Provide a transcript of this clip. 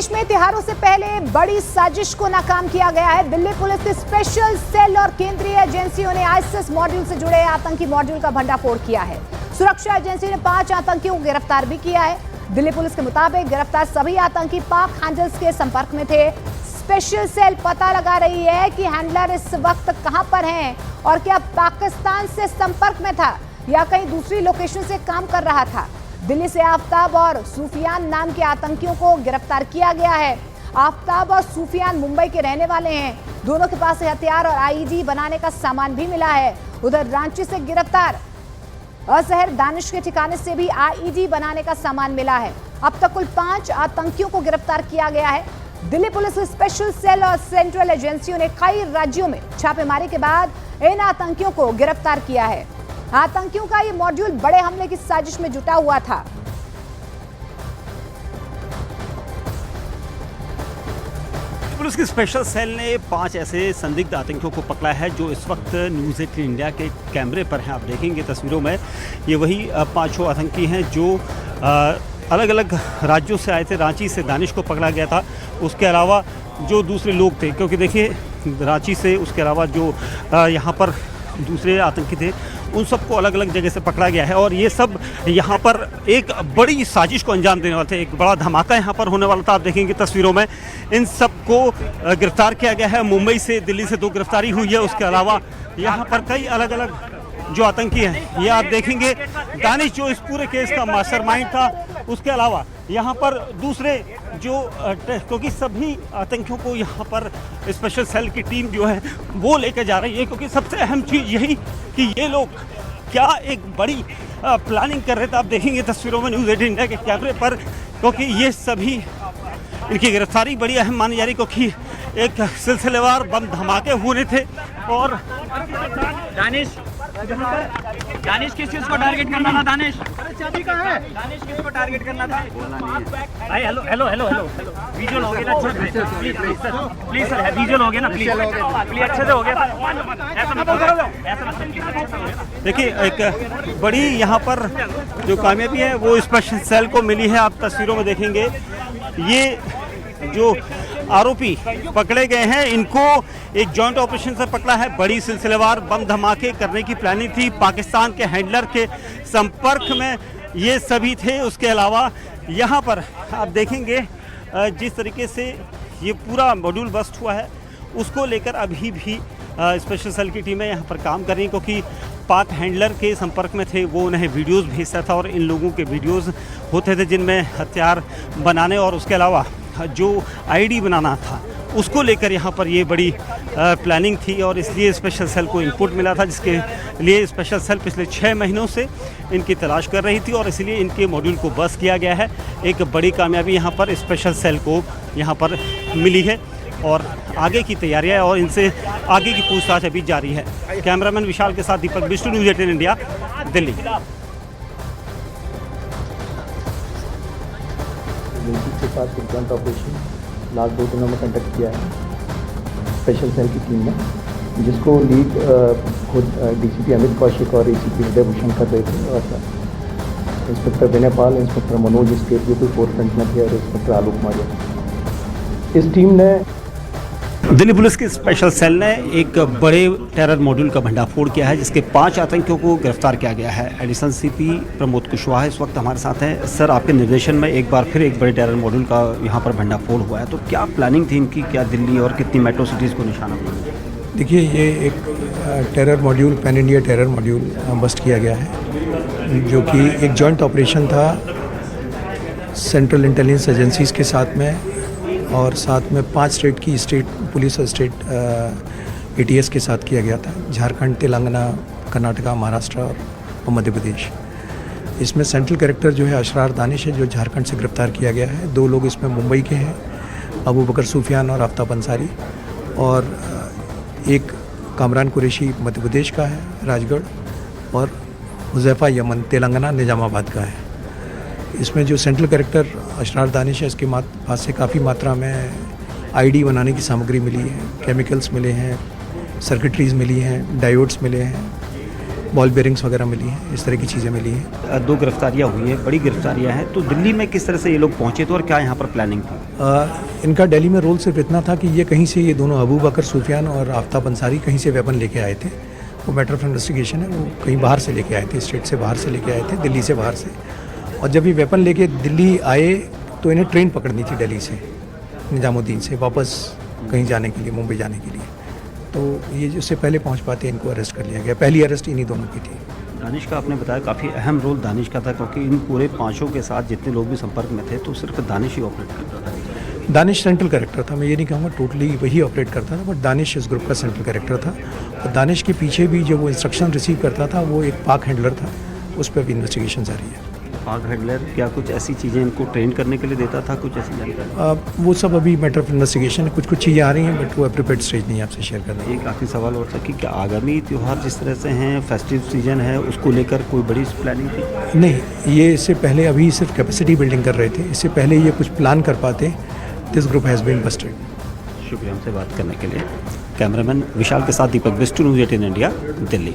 देश में त्योहारों से पहले बड़ी साजिश को नाकाम किया गया है। दिल्ली पुलिस के स्पेशल सेल और केंद्रीय एजेंसियों ने आईएसआईएस मॉड्यूल से जुड़े आतंकी मॉड्यूल का भंडाफोड़ किया है। सुरक्षा एजेंसी ने 5 आतंकियों को गिरफ्तार भी किया है। दिल्ली पुलिस के मुताबिक गिरफ्तार सभी आतंकी पाक हैंडलर्स के संपर्क में थे। स्पेशल सेल पता लगा रही है कि हैंडलर इस वक्त कहां पर हैं और क्या पाकिस्तान से संपर्क में था या कहीं दूसरी लोकेशन से काम कर रहा था। दिल्ली से आफ्ताब और सूफियान नाम के आतंकियों को गिरफ्तार किया गया है। आफ्ताब और सूफियान मुंबई के रहने वाले हैं। दोनों के पास हथियार और आईईडी बनाने का सामान भी मिला है। उधर रांची से गिरफ्तार असहर दानिश के ठिकाने से भी आईईडी बनाने का सामान मिला है। अब तक कुल 5 आतंकियों को गिरफ्तार किया गया है। दिल्ली पुलिस स्पेशल सेल और सेंट्रल एजेंसियों ने कई राज्यों में छापेमारी के बाद इन आतंकियों को गिरफ्तार किया है। आतंकियों का ये मॉड्यूल बड़े हमले की साजिश में जुटा हुआ था। पुलिस की स्पेशल सेल ने 5 ऐसे संदिग्ध आतंकियों को पकड़ा है जो इस वक्त न्यूज़ 18 इंडिया के कैमरे पर हैं। आप देखेंगे तस्वीरों में ये वही 5 आतंकी हैं जो अलग अलग राज्यों से आए थे। रांची से दानिश को पकड़ा गया था। उसके अलावा जो दूसरे लोग थे, क्योंकि देखिए रांची से उसके अलावा जो यहाँ पर दूसरे आतंकी थे उन सबको अलग अलग जगह से पकड़ा गया है और ये सब यहाँ पर एक बड़ी साजिश को अंजाम देने वाले थे। एक बड़ा धमाका यहाँ पर होने वाला था। आप देखेंगे तस्वीरों में इन सबको गिरफ्तार किया गया है। मुंबई से, दिल्ली से 2 गिरफ्तारी हुई है। उसके अलावा यहाँ पर कई अलग अलग जो आतंकी हैं ये आप देखेंगे। दानिश जो इस पूरे केस का मास्टरमाइंड था, उसके अलावा यहाँ पर दूसरे जो क्योंकि सभी आतंकियों को यहाँ पर स्पेशल सेल की टीम जो है वो लेकर जा रही है, क्योंकि सबसे अहम चीज़ यही कि ये लोग क्या एक बड़ी प्लानिंग कर रहे थे। आप देखेंगे तस्वीरों में न्यूज़ 18 इंडिया के कैमरे पर, क्योंकि ये सभी इनकी गिरफ्तारी बड़ी अहम मानी जा रही, क्योंकि एक सिलसिलेवार बम धमाके हुए थे। और दानिश किस चीज को टारगेट करना था? दानिश चाबी कहाँ है? दानिश किस को टारगेट करना था? भाई hello hello hello hello visual हो गया ना? प्लीज सर विजुअल हो गया ना? प्लीज अच्छे से हो गया सर। देखिए एक बड़ी यहाँ पर जो कामयाबी है वो स्पेशल सेल को मिली है। आप तस्वीरों में देखेंगे ये जो आरोपी पकड़े गए हैं इनको एक जॉइंट ऑपरेशन से पकड़ा है। बड़ी सिलसिलेवार बम धमाके करने की प्लानिंग थी। पाकिस्तान के हैंडलर के संपर्क में ये सभी थे। उसके अलावा यहाँ पर आप देखेंगे जिस तरीके से ये पूरा मॉड्यूल बस्ट हुआ है उसको लेकर अभी भी स्पेशल सेल की टीमें यहाँ पर काम कर रही हैं, क्योंकि पाक हैंडलर के संपर्क में थे। वो उन्हें वीडियोस भेजता था और इन लोगों के वीडियोस होते थे जिनमें हथियार बनाने और उसके अलावा जो आईडी बनाना था उसको लेकर यहाँ पर ये बड़ी प्लानिंग थी और इसलिए स्पेशल सेल को इनपुट मिला था, जिसके लिए स्पेशल सेल पिछले 6 महीनों से इनकी तलाश कर रही थी और इसलिए इनके मॉड्यूल को बस किया गया है। एक बड़ी कामयाबी यहाँ पर स्पेशल सेल को यहाँ पर मिली है और आगे की तैयारियाँ और इनसे आगे की पूछताछ अभी जारी है। कैमरामैन विशाल के साथ दीपक बिष्ट, न्यूज़ 18 इंडिया, दिल्ली। के साथ एक जॉइंट ऑपरेशन लास्ट 2 दिनों में कंडक्ट किया है स्पेशल सेल की टीम ने, जिसको लीड खुद डीसीपी अमित कौशिक और एसीपी हृदय भूषण कर रहे थे और inspector Vinay Pal, inspector Manoj state people forefront में थे और इंस्पेक्टर आलोक मारिया। इस टीम ने दिल्ली पुलिस की स्पेशल सेल ने एक बड़े टेरर मॉड्यूल का भंडाफोड़ किया है, जिसके 5 आतंकियों को गिरफ्तार किया गया है। एडिशनल सीपी प्रमोद कुशवाहा इस वक्त हमारे साथ हैं। सर, आपके निर्देशन में एक बार फिर एक बड़े टेरर मॉड्यूल का यहाँ पर भंडाफोड़ हुआ है, तो क्या प्लानिंग थी इनकी? क्या दिल्ली और कितनी मेट्रो सिटीज़ को निशाना बनाया? देखिए, ये एक terror module, pan India terror module bust किया गया है, जो कि एक जॉइंट ऑपरेशन था सेंट्रल इंटेलिजेंस एजेंसीज़ के साथ में और साथ में 5 स्टेट की स्टेट पुलिस और स्टेट एटीएस के साथ किया गया था। झारखंड, तेलंगाना, कर्नाटका, महाराष्ट्र और मध्य प्रदेश। इसमें सेंट्रल कैरेक्टर जो है असरार दानिश है, जो झारखंड से गिरफ्तार किया गया है। 2 लोग इसमें मुंबई के हैं, अबू बकर सूफियान और आफ्ताब अंसारी, और एक कामरान कुरैशी मध्य प्रदेश का है, राजगढ़, और हुज़ैफा यमन, तेलंगाना, निजामाबाद का है। इसमें जो सेंट्रल कैरेक्टर असरार दानिश है, इसके पास से काफ़ी मात्रा में आईडी बनाने की सामग्री मिली है, केमिकल्स मिले हैं, सर्किटरीज मिली हैं, डायोड्स मिले हैं। बॉल बेरिंग्स वगैरह मिली हैं, इस तरह की चीज़ें मिली हैं। 2 गिरफ्तारियां हुई हैं, बड़ी गिरफ्तारियां हैं। तो दिल्ली में किस तरह से ये लोग पहुंचे थे और क्या यहाँ पर प्लानिंग थी? इनका दिल्ली में रोल सिर्फ इतना था कि ये कहीं से, ये दोनों अबू बकर सूफियान और आफ्ताब अंसारी कहीं से वेपन लेके आए थे। वो मैटर ऑफ इन्वेस्टिगेशन है, वो कहीं बाहर से लेके आए थे, स्टेट से बाहर से लेके आए थे, दिल्ली से बाहर से। और जब ये वेपन लेके दिल्ली आए तो इन्हें ट्रेन पकड़नी थी दिल्ली से, निजामुद्दीन से वापस कहीं जाने के लिए, मुंबई जाने के लिए। तो ये उससे पहले पहुंच पाते इनको अरेस्ट कर लिया गया। पहली अरेस्ट इन्हीं दोनों की थी। दानिश का आपने बताया काफ़ी अहम रोल दानिश का था, क्योंकि इन पूरे 5 के साथ जितने लोग भी संपर्क में थे तो सिर्फ दानिश ही ऑपरेट करता था। दानिश सेंट्रल कैरेक्टर था, मैं ये नहीं कहूँगा टोटली वही ऑपरेट करता था, बट दानिश इस ग्रुप का सेंट्रल कैरेक्टर था। और दानिश के पीछे भी जो वो इंस्ट्रक्शन रिसीव करता था वो एक पाक हैंडलर था, उस पर भी इन्वेस्टिगेशन जारी है। पाक हैंडलर क्या कुछ ऐसी चीज़ें इनको ट्रेन करने के लिए देता था, कुछ ऐसी जानकारी? वो सब अभी मैटर ऑफ इन्वेस्टिगेशन है, कुछ चीज़ें आ रही हैं, बट वो अप्रोप्रिएट स्टेज नहीं है आपसे शेयर करना। एक आखिरी सवाल और था कि क्या आगामी त्यौहार जिस तरह से हैं, फेस्टिव सीजन है, उसको लेकर कोई बड़ी प्लानिंग थी? नहीं, ये इससे पहले अभी सिर्फ कैपेसिटी बिल्डिंग कर रहे थे। इससे पहले ये कुछ प्लान कर पाते, this group has been busted. शुक्रिया हमसे बात करने के लिए। कैमरामैन विशाल के साथ दीपक बिस्टू, न्यूज़ 18 इंडिया, दिल्ली।